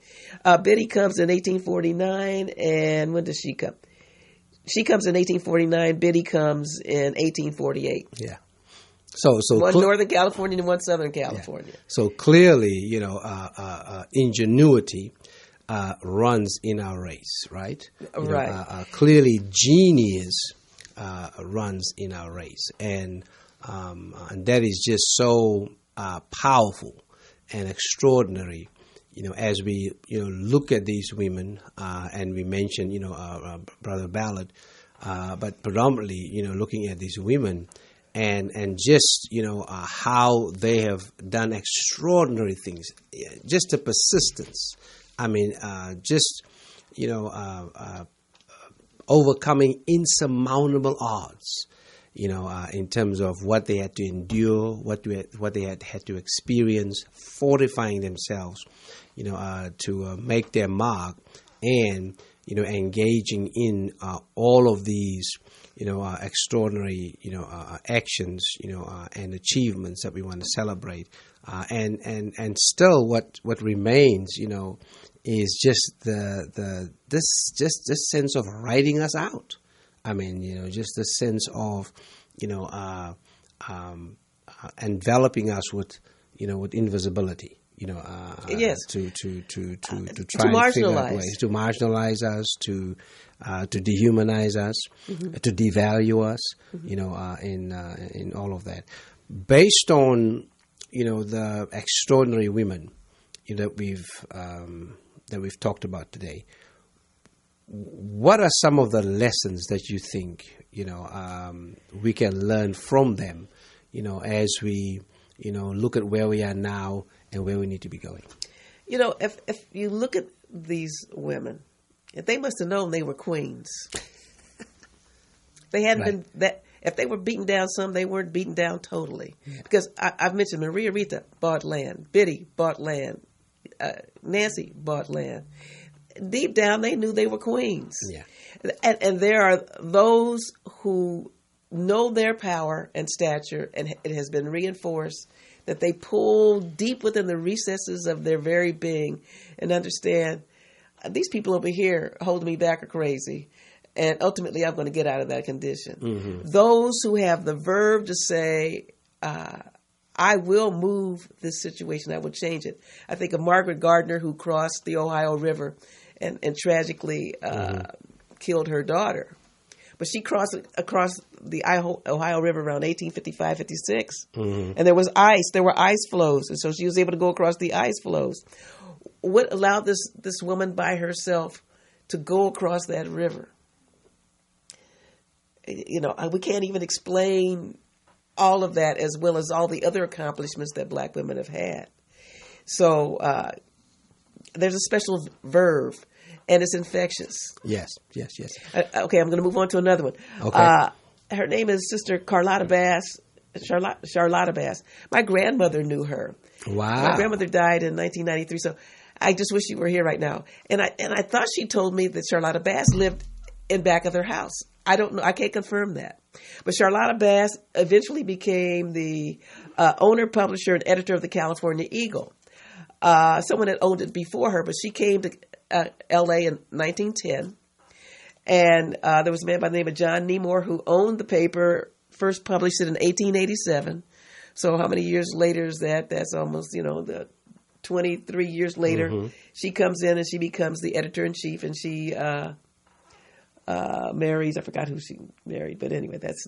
Biddy comes in 1849, and when does she come? She comes in 1849. Biddy comes in 1848. Yeah. So one Northern California and one Southern California. Yeah. So clearly, ingenuity runs in our race, right? Right. Clearly, genius runs in our race, and that is just so powerful and extraordinary. As we look at these women, and we mentioned Brother Ballard, but predominantly looking at these women. And just, how they have done extraordinary things, just the persistence. I mean, overcoming insurmountable odds, in terms of what they had to endure, what they had to experience, fortifying themselves, to make their mark, and, engaging in all of these extraordinary, actions, and achievements that we want to celebrate, and still, what remains, is just this sense of writing us out. I mean, just the sense of, enveloping us with invisibility. Yes. To try and figure out ways to marginalize us, to dehumanize us, to devalue us, in all of that. Based on the extraordinary women that we've talked about today, what are some of the lessons that you think we can learn from them, as we look at where we are now and where we need to be going? If you look at these women, they must have known they were queens. They hadn't been that. If they were beaten down some, they weren't beaten down totally. Yeah. Because I've mentioned Maria Rita bought land, Biddy bought land, Nancy bought land. Deep down, they knew they were queens. Yeah. And there are those who know their power and stature, and it has been reinforced that they pull deep within the recesses of their very being and understand these people over here holding me back are crazy, and ultimately I'm going to get out of that condition. Mm-hmm. Those who have the verve to say, I will move this situation, I will change it. I think of Margaret Gardner, who crossed the Ohio River and tragically killed her daughter. But she crossed across the Ohio River around 1855, 56. Mm-hmm. And there was ice. There were ice flows. And so she was able to go across the ice flows. What allowed this woman by herself to go across that river? We can't even explain all of that, as well as all the other accomplishments that black women have had. So there's a special verve. And it's infectious. Yes. Okay, I'm going to move on to another one. Okay. Her name is Sister Carlotta Bass. Charlotta Bass. My grandmother knew her. Wow. My grandmother died in 1993, so I just wish she were here right now. And I thought she told me that Charlotta Bass lived in back of their house. I don't know. I can't confirm that. But Charlotta Bass eventually became the owner, publisher, and editor of the California Eagle. Someone had owned it before her, but she came to L.A. in 1910. And there was a man by the name of John Nemore who owned the paper, first published it in 1887. So how many years later is that? That's almost, the 23 years later. Mm-hmm. She comes in and she becomes the editor-in-chief, and she marries, I forgot who she married, but anyway, that's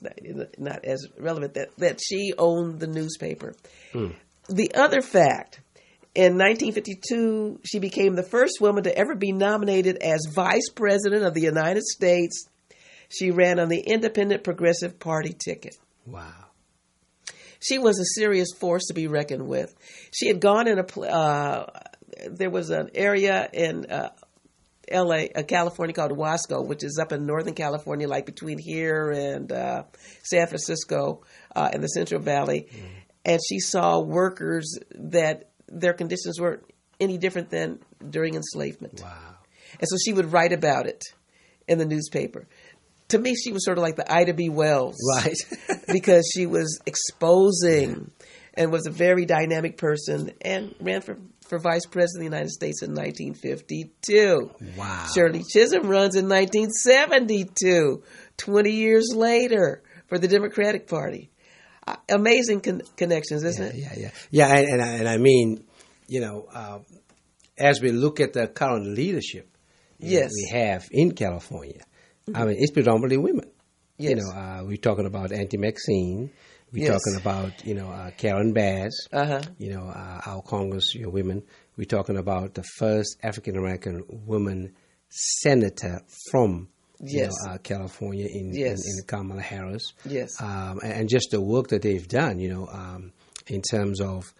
not as relevant, that she owned the newspaper. Mm. The other fact, in 1952, she became the first woman to ever be nominated as Vice President of the United States. She ran on the Independent Progressive Party ticket. Wow. She was a serious force to be reckoned with. She had gone in there was an area in L.A., California called Wasco, which is up in Northern California, like between here and San Francisco in the Central Valley. Mm. And she saw workers that their conditions weren't any different than during enslavement. Wow. And so she would write about it in the newspaper. To me, she was sort of like the Ida B. Wells. Right. Because she was exposing and was a very dynamic person and ran for vice president of the United States in 1952. Wow. Shirley Chisholm runs in 1972, 20 years later, for the Democratic Party. Amazing connections, isn't it? Yeah. And I mean, as we look at the current leadership we have in California, I mean, it's predominantly women. Yes. We're talking about Auntie Maxine. We're talking about, Karen Bass, our Congress women. We're talking about the first African-American woman senator from California in Kamala Harris. Yes. And just the work that they've done, in terms of,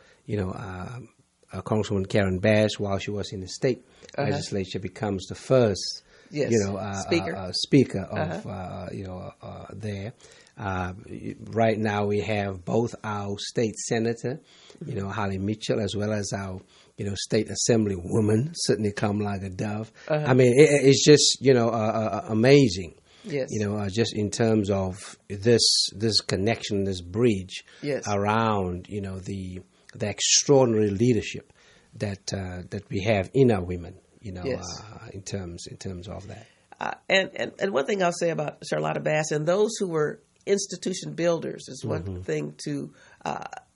Congresswoman Karen Bass, while she was in the state legislature, becomes the first speaker of there. Right now we have both our state senator, Holly Mitchell, as well as our, state assembly woman, Sidney come like a dove. I mean, it's just, amazing. Yes. Just in terms of this connection, this bridge around, the extraordinary leadership that we have in our women, in terms of that. And one thing I'll say about Charlotta Bass and those who were institution builders is one thing to.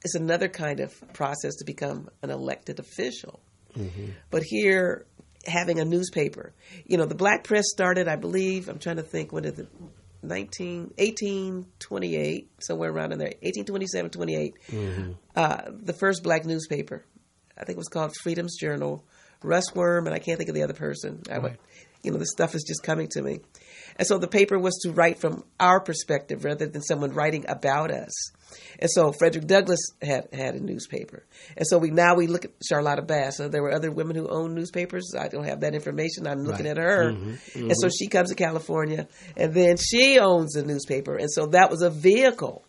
It's another kind of process to become an elected official. But here, having a newspaper, the black press started, I believe, I'm trying to think, when did 1828, somewhere around in there, 1827, 28. The first black newspaper, I think it was called Freedom's Journal. Russ Worm, and I can't think of the other person. This stuff is just coming to me. And so the paper was to write from our perspective rather than someone writing about us. And so Frederick Douglass had a newspaper. And so we look at Charlotta Bass. So there were other women who owned newspapers. I don't have that information. I'm looking at her. And so she comes to California, and then she owns a newspaper. And so that was a vehicle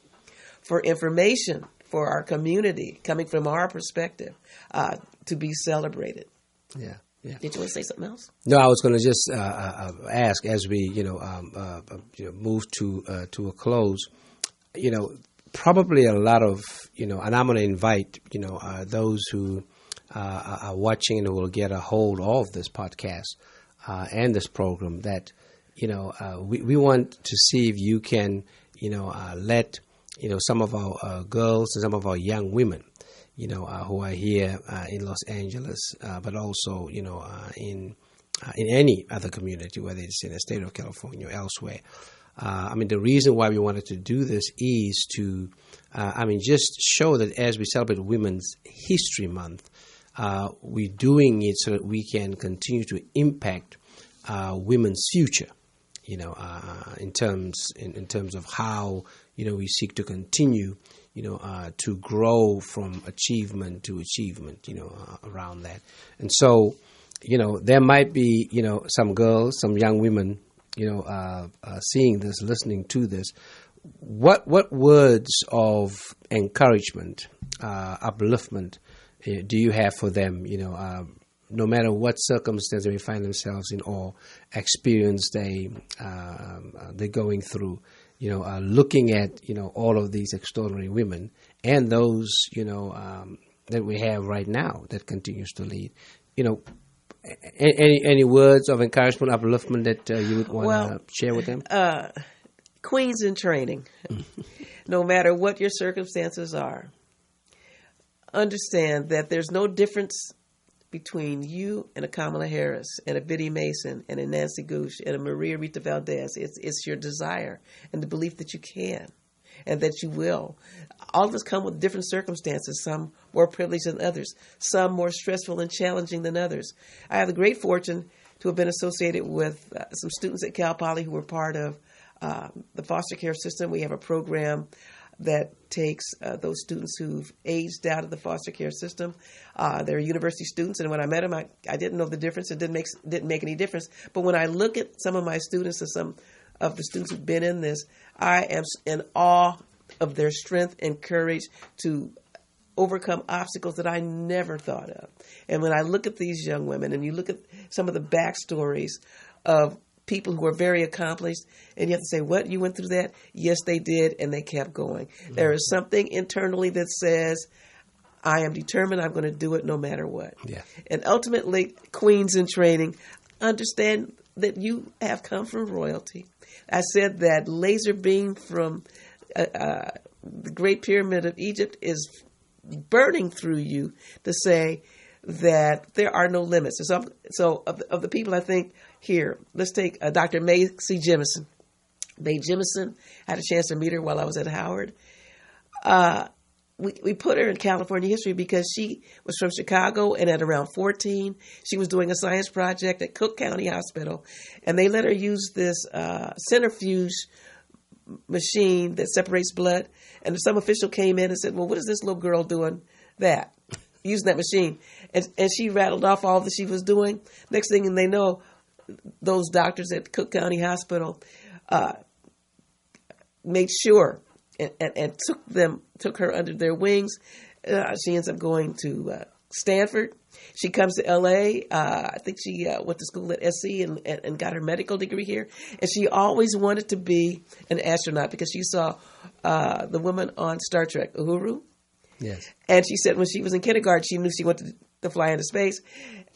for information for our community, coming from our perspective, to be celebrated. Yeah. Did you want to say something else? No, I was going to just ask as we, move to a close. Probably a lot of, and I'm going to invite, those who are watching and who will get a hold of this podcast and this program that, we want to see if you can, let, some of our girls and some of our young women, who are here in Los Angeles, but also, in any other community, whether it's in the state of California or elsewhere. The reason why we wanted to do this is to, just show that as we celebrate Women's History Month, we're doing it so that we can continue to impact women's future, in terms of how, we seek to continue to grow from achievement to achievement, around that. And so, there might be, some girls, some young women, seeing this, listening to this. What words of encouragement, upliftment do you have for them, no matter what circumstance they find themselves in or experience they're going through? Looking at, all of these extraordinary women and those, that we have right now that continues to lead, any words of encouragement, upliftment that you would want to share with them? Queens in training, no matter what your circumstances are, understand that there's no difference between you and a Kamala Harris and a Biddy Mason and a Nancy Gooch and a Maria Rita Valdez. It's your desire and the belief that you can and that you will. All of us come with different circumstances, some more privileged than others, some more stressful and challenging than others. I have the great fortune to have been associated with some students at Cal Poly who were part of the foster care system. We have a program that takes those students who've aged out of the foster care system. They're university students, and when I met them, I didn't know the difference. It didn't make any difference. But when I look at some of my students and some of the students who've been in this, I am in awe of their strength and courage to overcome obstacles that I never thought of. And when I look at these young women, and you look at some of the backstories of people who are very accomplished, and you have to say, what, you went through that? Yes, they did, and they kept going. Mm-hmm. There is something internally that says, I am determined, I'm going to do it no matter what. Yeah. And ultimately, queens in training, understand that you have come from royalty. I said that laser beam from the Great Pyramid of Egypt is burning through you to say that there are no limits. So of the people I think here, let's take Dr. Macy Jemison. Mae Jemison, I had a chance to meet her while I was at Howard. We put her in California history because she was from Chicago, and at around 14, she was doing a science project at Cook County Hospital, and they let her use this centrifuge machine that separates blood. And some official came in and said, well, what is this little girl doing using that machine? And she rattled off all that she was doing. Next thing they know, those doctors at Cook County Hospital made sure and took her under their wings. She ends up going to Stanford. She comes to L.A. I think she went to school at SC and got her medical degree here. And she always wanted to be an astronaut because she saw the woman on Star Trek, Uhuru. Yes. And she said when she was in kindergarten, she knew she wanted to fly into space.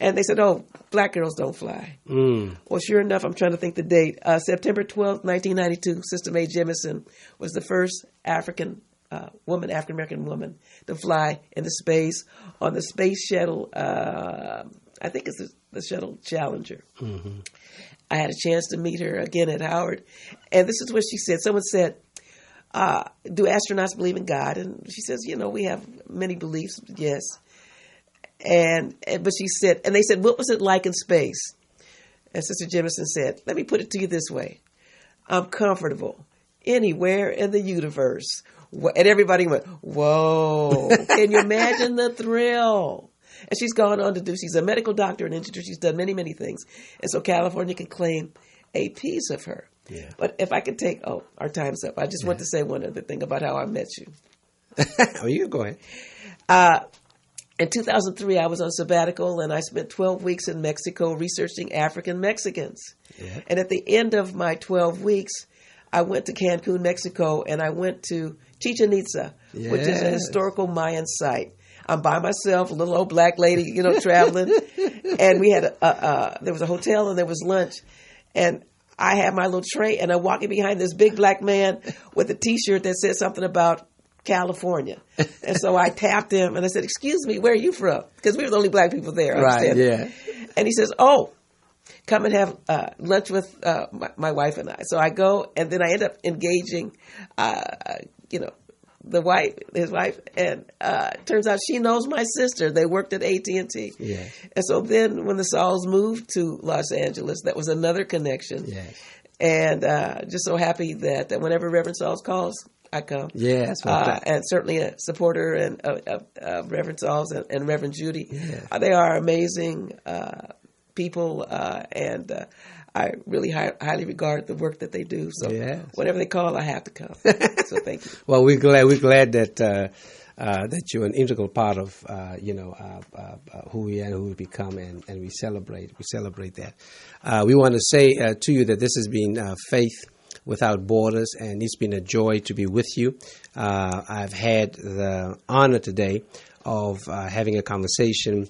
And they said, oh, black girls don't fly. Mm. Well, sure enough, I'm trying to think the date. September 12th, 1992, Sister Mae Jemison was the first African American woman to fly into space on the space shuttle. I think it's the shuttle Challenger. Mm-hmm. I had a chance to meet her again at Howard. And this is what she said. Someone said, do astronauts believe in God? And she says, we have many beliefs, yes. But she said, and they said, what was it like in space? And Sister Jemison said, let me put it to you this way. I'm comfortable anywhere in the universe. And everybody went, whoa, can you imagine the thrill? And she's gone on to she's a medical doctor and engineer. She's done many, many things. And so California can claim a piece of her. Yeah. But if I could take, our time's up. I just want to say one other thing about how I met you. You go ahead. In 2003, I was on sabbatical, and I spent 12 weeks in Mexico researching African Mexicans. Yeah. And at the end of my 12 weeks, I went to Cancun, Mexico, and I went to Chichen Itza, which is a historical Mayan site. I'm by myself, a little old black lady, traveling. And we had there was a hotel and there was lunch. And I had my little tray, and I'm walking behind this big black man with a T-shirt that said something about California. And so I tapped him and I said, excuse me, where are you from? Because we were the only black people there. Right, yeah. And he says, come and have lunch with my wife and I. So I go, and then I end up engaging, his wife, and turns out she knows my sister. They worked at AT&T. Yes. And so then when the Sauls moved to Los Angeles, that was another connection. Yes. And just so happy that whenever Reverend Sauls calls, I come. Yes. And certainly a supporter and Reverend Sauls and Reverend Judy. Yes. They are amazing people, and I really highly regard the work that they do. So whenever they call, I have to come. So thank you. Well, we're glad that that you're an integral part of who we are and who we become, and we celebrate that. We want to say to you that this has been Faith Without Borders, and it's been a joy to be with you. I've had the honor today of having a conversation,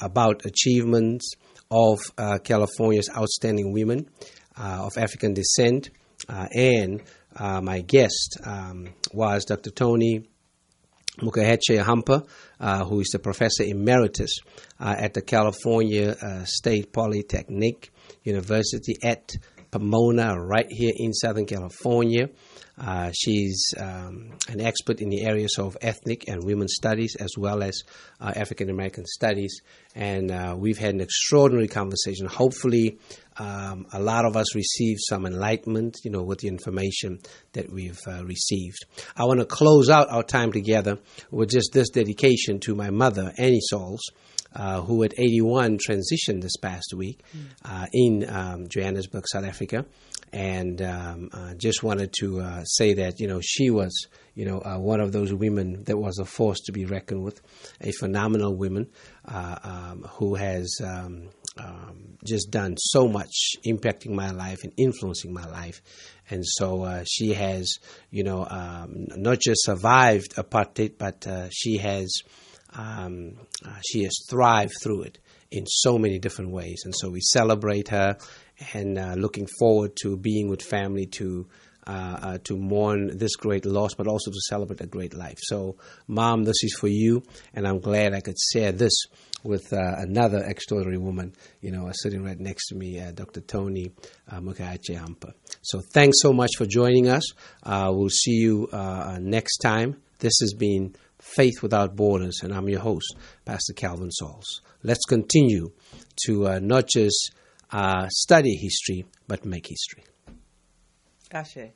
about achievements of California's outstanding women of African descent, and my guest was Dr. Toni Mokjaetji-Humber, who is the Professor Emeritus at the California State Polytechnic University at Pomona, right here in Southern California. She's an expert in the areas of ethnic and women's studies as well as African American studies. And we've had an extraordinary conversation. Hopefully, a lot of us received some enlightenment, with the information that we've received. I want to close out our time together with just this dedication to my mother, Annie Sauls, who at 81 transitioned this past week in Johannesburg, South Africa. And just wanted to say that, she was, one of those women that was a force to be reckoned with, a phenomenal woman who has just done so much, impacting my life and influencing my life. And so she has, not just survived apartheid, but she has thrived through it in so many different ways. And so we celebrate her, and looking forward to being with family to mourn this great loss, but also to celebrate a great life. So, Mom, this is for you, and I'm glad I could share this with another extraordinary woman, sitting right next to me, Dr. Toni Mokjaetji-Humber. So thanks so much for joining us. We'll see you next time. This has been Faith Without Borders, and I'm your host, Pastor Kelvin Sauls. Let's continue to not just study history, but make history. Ashe.